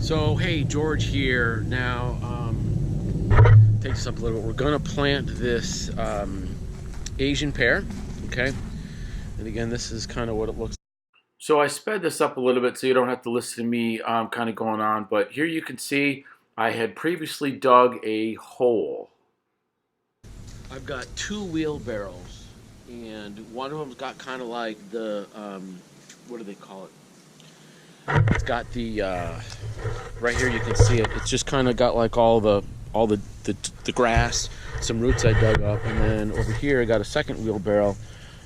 So hey, George here. Now, take this up a little bit. We're gonna plant this Asian pear, okay? And again, this is kind of what it looks like. So I sped this up a little bit so you don't have to listen to me kind of going on. But here you can see I had previously dug a hole. I've got two wheelbarrows, and one of them's got kind of like the what do they call it? It's got the right here you can see it. It's just kind of got like all the grass, some roots I dug up, and then over here I got a second wheelbarrow,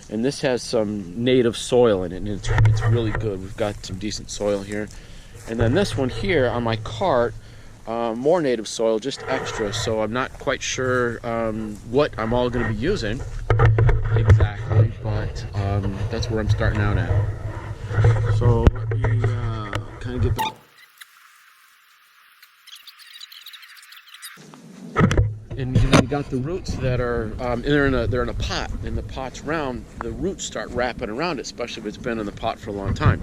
and this has some native soil in it, and it's really good. We've got some decent soil here, and then this one here on my cart, more native soil, just extra. So I'm not quite sure what I'm all going to be using exactly, but that's where I'm starting out at. So let me kind of get the. And you got the roots that are they're in a pot, and the pot's round. The roots start wrapping around it, especially if it's been in the pot for a long time.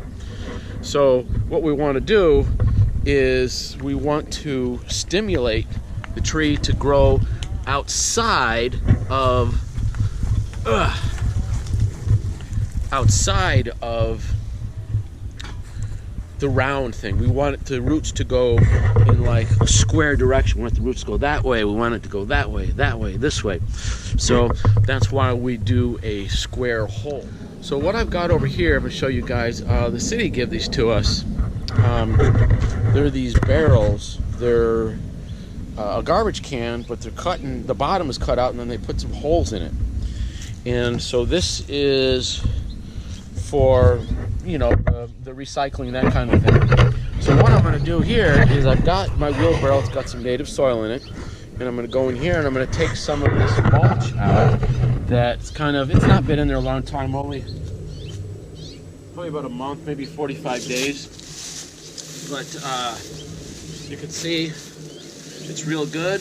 So what we want to do is we want to stimulate the tree to grow outside of the round thing. We want the roots to go in like a square direction. We want the roots to go that way. We want it to go that way, this way. So that's why we do a square hole. So what I've got over here, I'm going to show you guys. The city gave these to us. They're these barrels. They're a garbage can, but they're cutting. The bottom is cut out, and then they put some holes in it. And so this is for, you know, the recycling, that kind of thing. So what I'm going to do here is I've got my wheelbarrow. It's got some native soil in it, and I'm going to go in here and I'm going to take some of this mulch out. That's kind of, it's not been in there a long time, probably about a month, maybe 45 days. But you can see it's real good.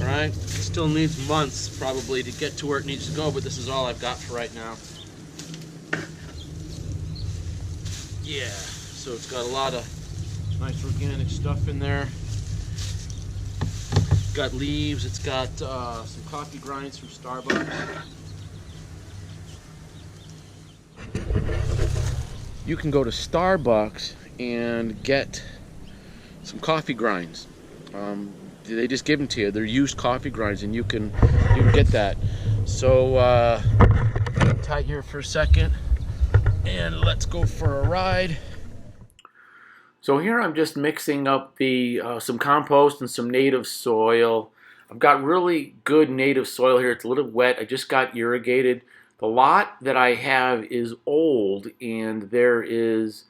All right, it still needs months probably to get to where it needs to go, but this is all I've got for right now. Yeah, so it's got a lot of nice organic stuff in there. It's got leaves, it's got some coffee grinds from Starbucks. You can go to Starbucks and get some coffee grinds. They just give them to you. They're used coffee grinds, and you can get that. So hang tight here for a second, and let's go for a ride. So here I'm just mixing up the some compost and some native soil. I've got really good native soil here. It's a little wet. I just got irrigated. The lot that I have is old, and there is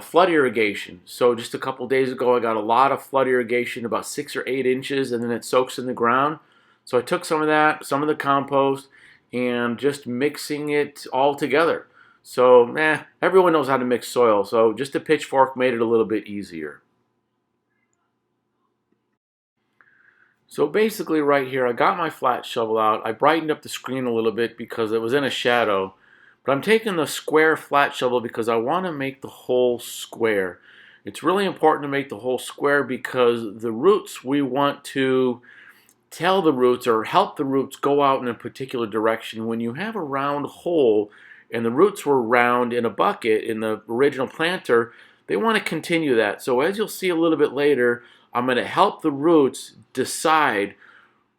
flood irrigation. So just a couple days ago I got a lot of flood irrigation, about 6 or 8 inches, and then it soaks in the ground. So I took some of that, some of the compost, and just mixing it all together. So everyone knows how to mix soil, so just a pitchfork made it a little bit easier. So basically right here I got my flat shovel out. I brightened up the screen a little bit because it was in a shadow. But I'm taking the square flat shovel because I want to make the hole square. It's really important to make the hole square because the roots, we want to tell the roots or help the roots go out in a particular direction. When you have a round hole and the roots were round in a bucket in the original planter, they want to continue that. So as you'll see a little bit later, I'm going to help the roots decide.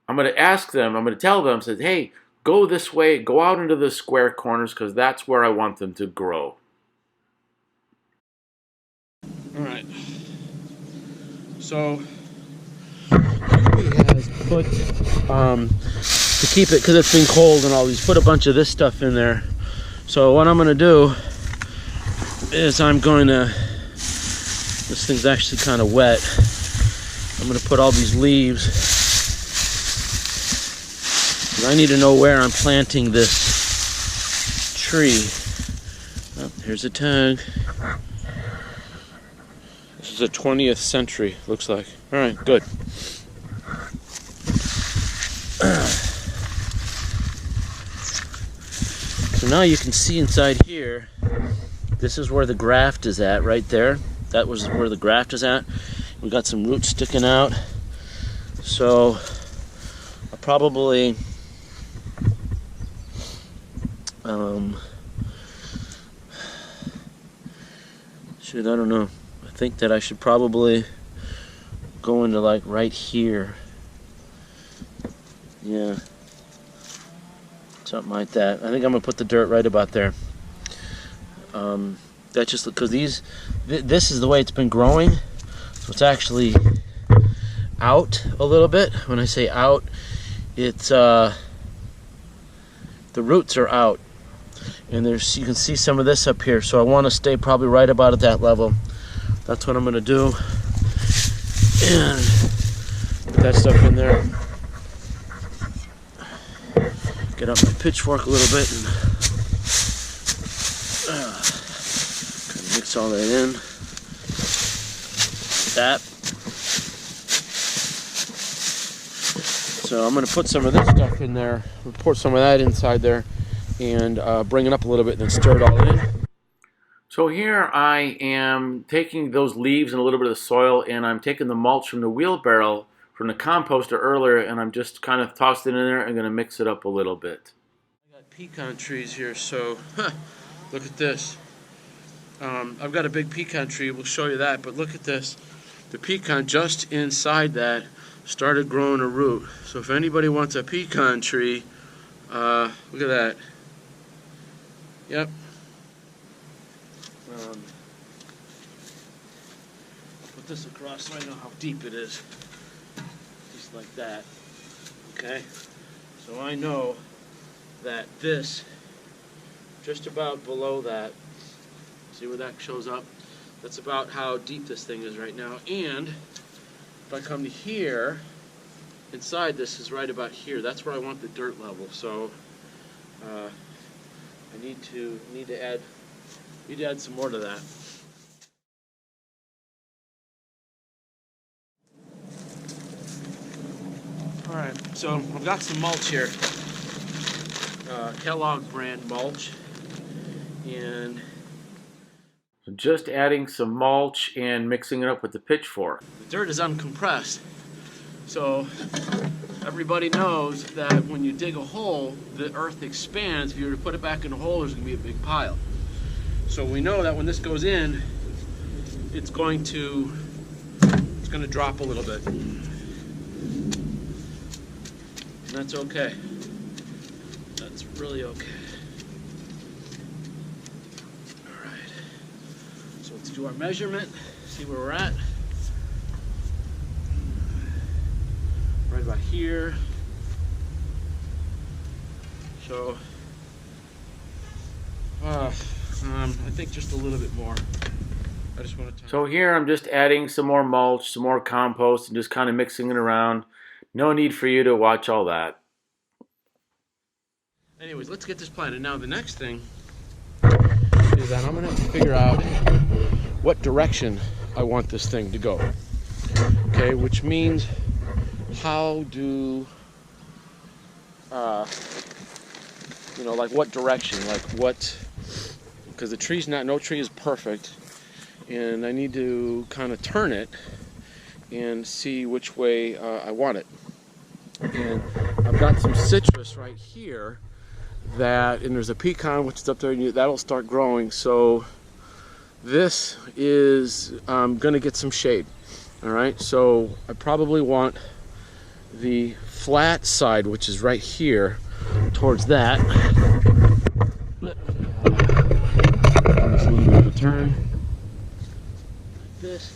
I'm going to ask them, I'm going to tell them, say, hey, go this way, go out into the square corners because that's where I want them to grow. All right. So Huey has put, to keep it, because it's been cold and all, he's put a bunch of this stuff in there. So what I'm going to do is I'm going to, this thing's actually kind of wet, I'm going to put all these leaves. I need to know where I'm planting this tree. Oh, here's a tag. This is a 20th century, looks like. All right, good. So now you can see inside here, this is where the graft is at, right there. that was where the graft is at. We got some roots sticking out. So I'll probably I don't know. I think that I should probably go into like right here. Yeah. Something like that. I think I'm gonna put the dirt right about there. That's just because this is the way it's been growing. So it's actually out a little bit. When I say out, it's the roots are out. And you can see some of this up here, so I want to stay probably right about at that level. That's what I'm going to do. And put that stuff in there. Get up my pitchfork a little bit and kind of mix all that in. Like that. So I'm going to put some of this stuff in there. We'll pour some of that inside there. And bring it up a little bit and then stir it all in. So here I am taking those leaves and a little bit of the soil, and I'm taking the mulch from the wheelbarrow from the composter earlier, and I'm just kind of tossing it in there and going to mix it up a little bit. I got pecan trees here, so look at this. I've got a big pecan tree, we'll show you that, but look at this. The pecan just inside that started growing a root. So if anybody wants a pecan tree, look at that. Yep. I'll put this across so I know how deep it is. Just like that. Okay? So I know that this, just about below that, see where that shows up? That's about how deep this thing is right now. And if I come to here, inside this is right about here. That's where I want the dirt level. So I need to add some more to that. All right, so I've got some mulch here, Kellogg brand mulch, and I'm just adding some mulch and mixing it up with the pitchfork. The dirt is uncompressed, so everybody knows that when you dig a hole, the earth expands. If you were to put it back in the hole, there's going to be a big pile. So we know that when this goes in, it's going to drop a little bit. And that's okay. That's really okay. All right. So let's do our measurement, see where we're at. Right about here. So I think just a little bit more. I just want to. So here I'm just adding some more mulch, some more compost, and just kind of mixing it around. No need for you to watch all that. Anyways, let's get this planted. Now the next thing is that I'm going to have to figure out what direction I want this thing to go. Okay, which means how do like what direction, like what, because the tree's no tree is perfect, and I need to kind of turn it and see which way I want it. And I've got some citrus right here and there's a pecan which is up there, and that'll start growing. So this is gonna get some shade. All right, so I probably want the flat side, which is right here, towards that. Just a little bit of a turn, like this.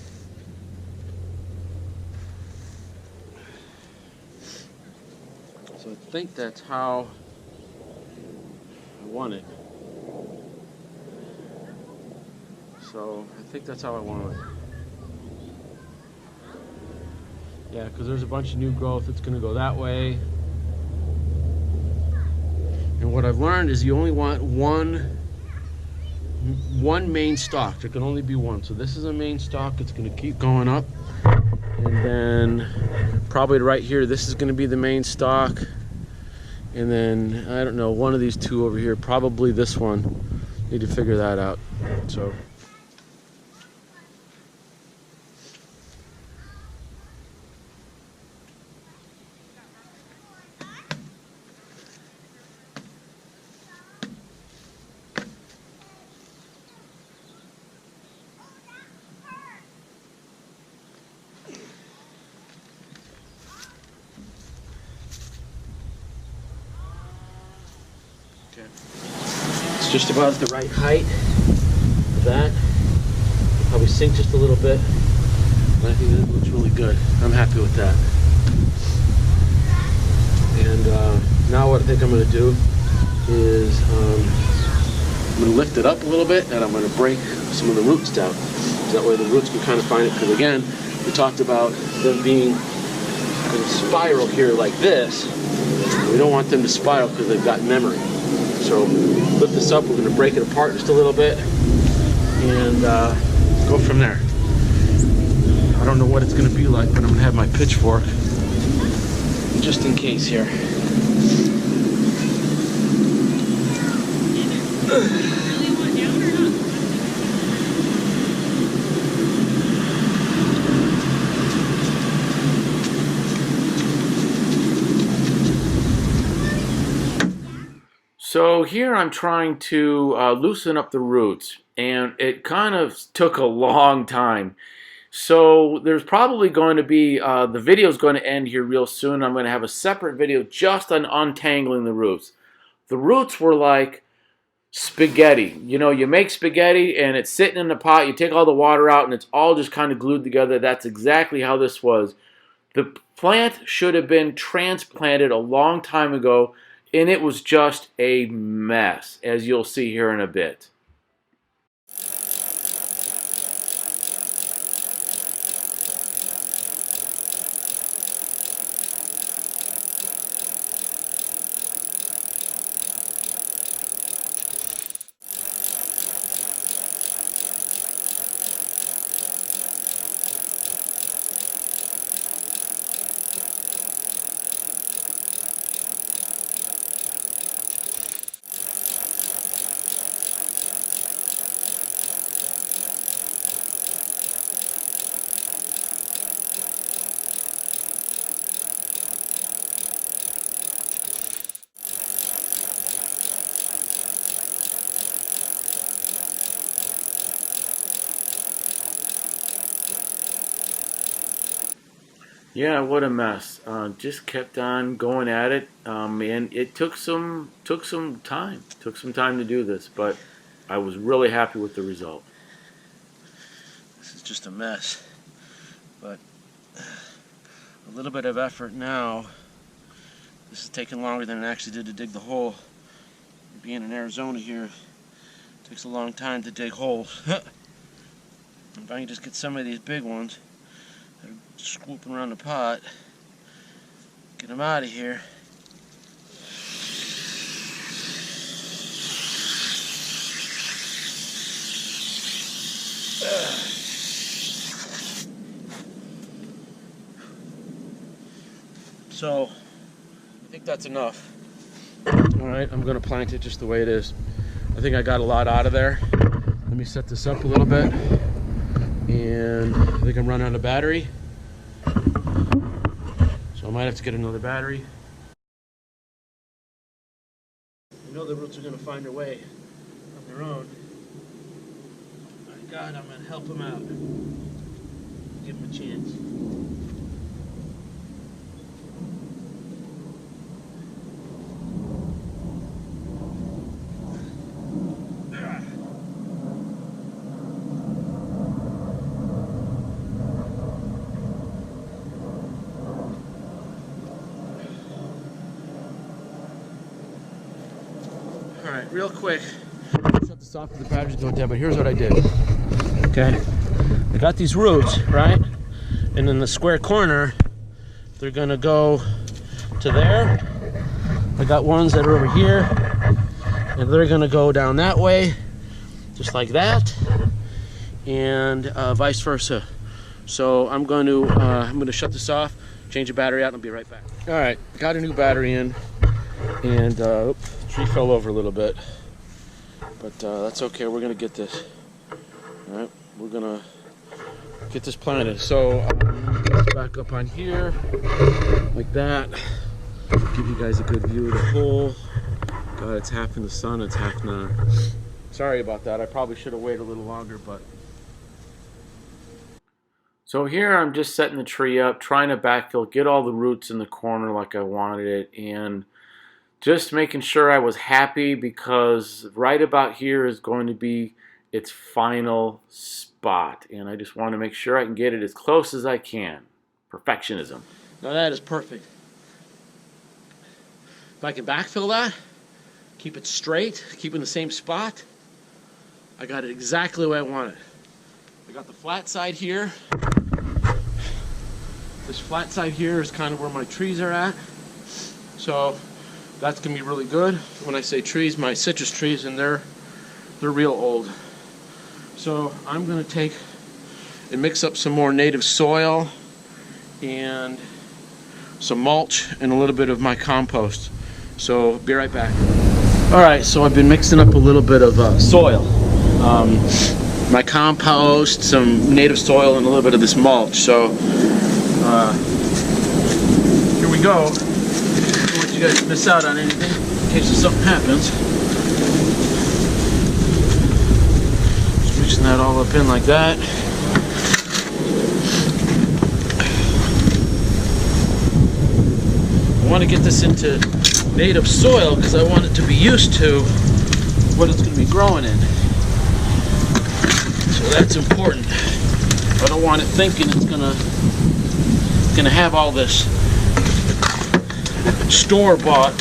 So I think that's how I want it. So I think that's how I want it. Yeah, because there's a bunch of new growth. It's going to go that way. And what I've learned is you only want one main stalk. There can only be one. So this is a main stalk. It's going to keep going up. And then probably right here, this is going to be the main stalk. And then, I don't know, one of these two over here, probably this one. Need to figure that out. So Okay. It's just about the right height for that. Probably sink just a little bit. But I think that looks really good. I'm happy with that. And now what I think I'm going to do is I'm going to lift it up a little bit, and I'm going to break some of the roots down. So that way the roots can kind of find it. Because again, we talked about them being in a spiral here like this. We don't want them to spiral because they've got memory. So lift this up. We're going to break it apart just a little bit and go from there. I don't know what it's going to be like, but I'm going to have my pitchfork just in case here. So here I'm trying to loosen up the roots, and it kind of took a long time. So there's probably going to be, the video is going to end here real soon. I'm going to have a separate video just on untangling the roots. The roots were like spaghetti. You know, you make spaghetti and it's sitting in the pot, you take all the water out and it's all just kind of glued together. That's exactly how this was. The plant should have been transplanted a long time ago, and it was just a mess, as you'll see here in a bit. Yeah, what a mess. Just kept on going at it, and it took some time. Took some time to do this, but I was really happy with the result. This is just a mess, but a little bit of effort now. This is taking longer than it actually did to dig the hole. Being in Arizona here, it takes a long time to dig holes. If I can just get some of these big ones that are swooping around the pot, get them out of here. So, I think that's enough. Alright, I'm going to plant it just the way it is. I think I got a lot out of there. Let me set this up a little bit. And I think I'm running out of battery. So I might have to get another battery. I know the roots are going to find their way on their own. My God, I'm going to help them out. Give them a chance. Alright, real quick, shut this off because the batteries go dead, but here's what I did. Okay, I got these roots, right? And in the square corner, they're gonna go to there. I got ones that are over here, and they're gonna go down that way, just like that, and vice versa. So I'm gonna shut this off, change the battery out, and I'll be right back. Alright, got a new battery in, and tree fell over a little bit, but that's okay. We're gonna get this. All right, we're gonna get this planted. So let's back up on here like that. Give you guys a good view of the hole. God, it's half in the sun, it's half not. Sorry about that. I probably should have waited a little longer, but. So here I'm just setting the tree up, trying to backfill, get all the roots in the corner like I wanted it, and Just making sure I was happy, because right about here is going to be its final spot, and I just want to make sure I can get it as close as I can. Perfectionism. Now that is perfect. If I can backfill that, keep it straight, keep it in the same spot, I got it exactly the way I want it. I got the flat side here. This flat side here is kind of where my trees are at. So that's gonna be really good. When I say trees, my citrus trees, and they're real old. So I'm gonna take and mix up some more native soil and some mulch and a little bit of my compost. So be right back. All right, so I've been mixing up a little bit of soil. My compost, some native soil, and a little bit of this mulch. So here we go. Don't want you guys to miss out on anything in case something happens. Just mixing that all up in like that. I want to get this into native soil because I want it to be used to what it's going to be growing in. So that's important. I don't want it thinking it's gonna have all this store-bought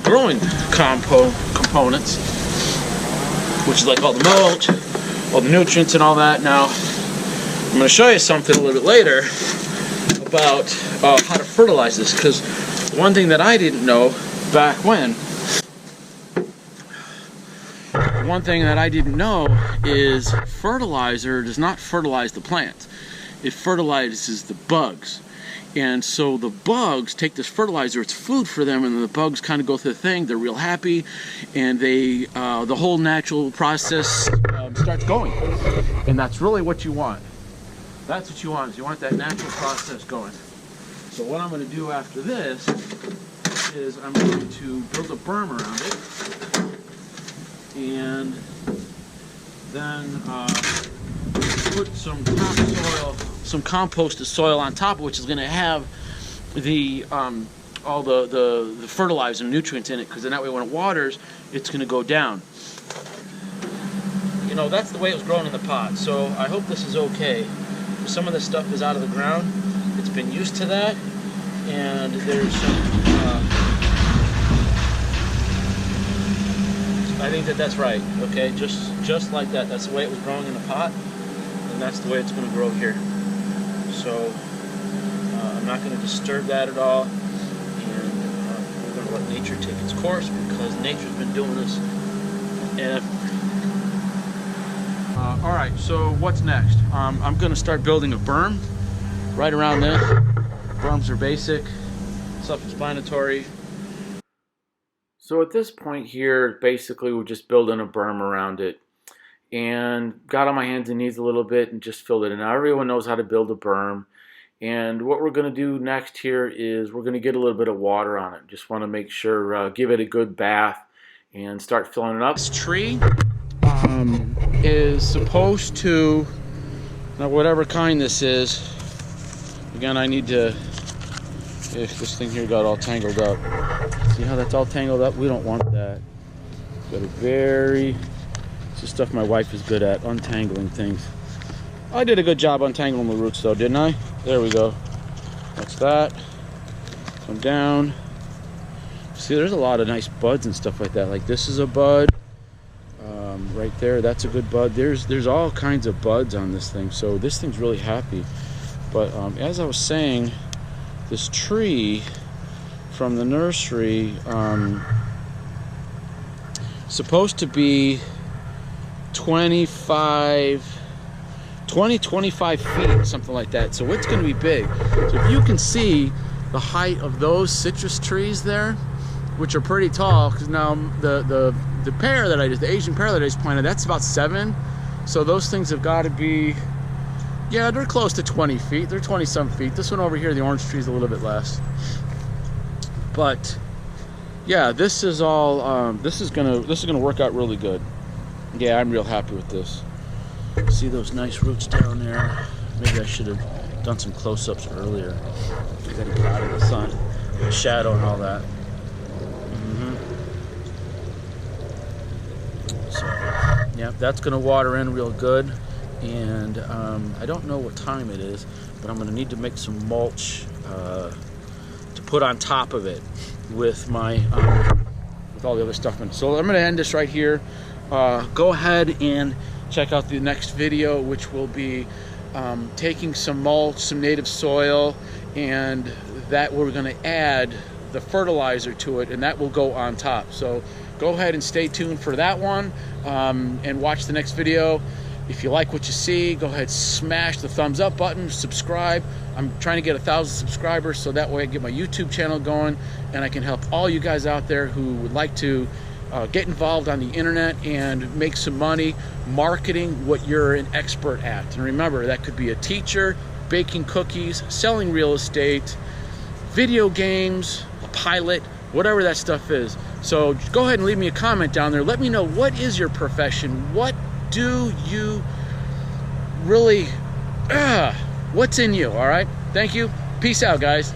growing components, which is like all the mulch, all the nutrients and all that. Now I'm going to show you something a little bit later about how to fertilize this, because one thing that I didn't know back when, is fertilizer does not fertilize the plants. It fertilizes the bugs. And so the bugs take this fertilizer, it's food for them, and then the bugs kind of go through the thing, they're real happy, and they the whole natural process starts going. And that's really what you want. That's what you want, is you want that natural process going. So what I'm going to do after this is I'm going to build a berm around it, and then put some topsoil, some composted soil on top, which is going to have the all the fertilizer and nutrients in it, because then that way when it waters, it's going to go down. You know, that's the way it was growing in the pot. So I hope this is okay. Some of this stuff is out of the ground. It's been used to that, and there's some. I think that's right. Okay, just like that. That's the way it was growing in the pot, and that's the way it's going to grow here. So I'm not going to disturb that at all, and we're going to let nature take its course, because nature's been doing this. And all right, so what's next? I'm going to start building a berm right around this. Berms are basic, self-explanatory. So at this point here, basically we're just building a berm around it, and got on my hands and knees a little bit and just filled it in. Now everyone knows how to build a berm, and what we're going to do next here is we're going to get a little bit of water on it. Just want to make sure, give it a good bath and start filling it up. This tree is supposed to, now whatever kind this is, again I need to, if this thing here got all tangled up, see how that's all tangled up? We don't want that. Got a very, it's the stuff my wife is good at, untangling things. I did a good job untangling the roots though, didn't I? There we go. That's that. Come down. See, there's a lot of nice buds and stuff like that. Like this is a bud. Right there, that's a good bud. There's all kinds of buds on this thing, so this thing's really happy. But as I was saying, this tree from the nursery supposed to be 25 feet, something like that. So it's going to be big. So if you can see the height of those citrus trees there, which are pretty tall, because now the pear that I just, the Asian pear that I just planted, that's about 7. So those things have got to be, yeah, they're close to 20 feet. They're 20-some feet. This one over here, the orange tree, is a little bit less. But yeah, this is all. This is gonna work out really good. Yeah, I'm real happy with this. See those nice roots down there? Maybe I should have done some close-ups earlier. I gotta get out of the sun. shadow and all that. So, yeah, that's going to water in real good. And I don't know what time it is, but I'm going to need to make some mulch to put on top of it with my with all the other stuff in it. So I'm going to end this right here. Go ahead and check out the next video, which will be taking some mulch, some native soil, and that we're going to add the fertilizer to it, and that will go on top. So go ahead and stay tuned for that one, and watch the next video. If you like what you see, go ahead, smash the thumbs up button, subscribe. I'm trying to get 1,000 subscribers, so that way I get my YouTube channel going, and I can help all you guys out there who would like to get involved on the internet and make some money marketing what you're an expert at. And remember, that could be a teacher, baking cookies, selling real estate, video games, a pilot, whatever that stuff is. So go ahead and leave me a comment down there. Let me know, what is your profession? What do you really, what's in you? All right, thank you. Peace out, guys.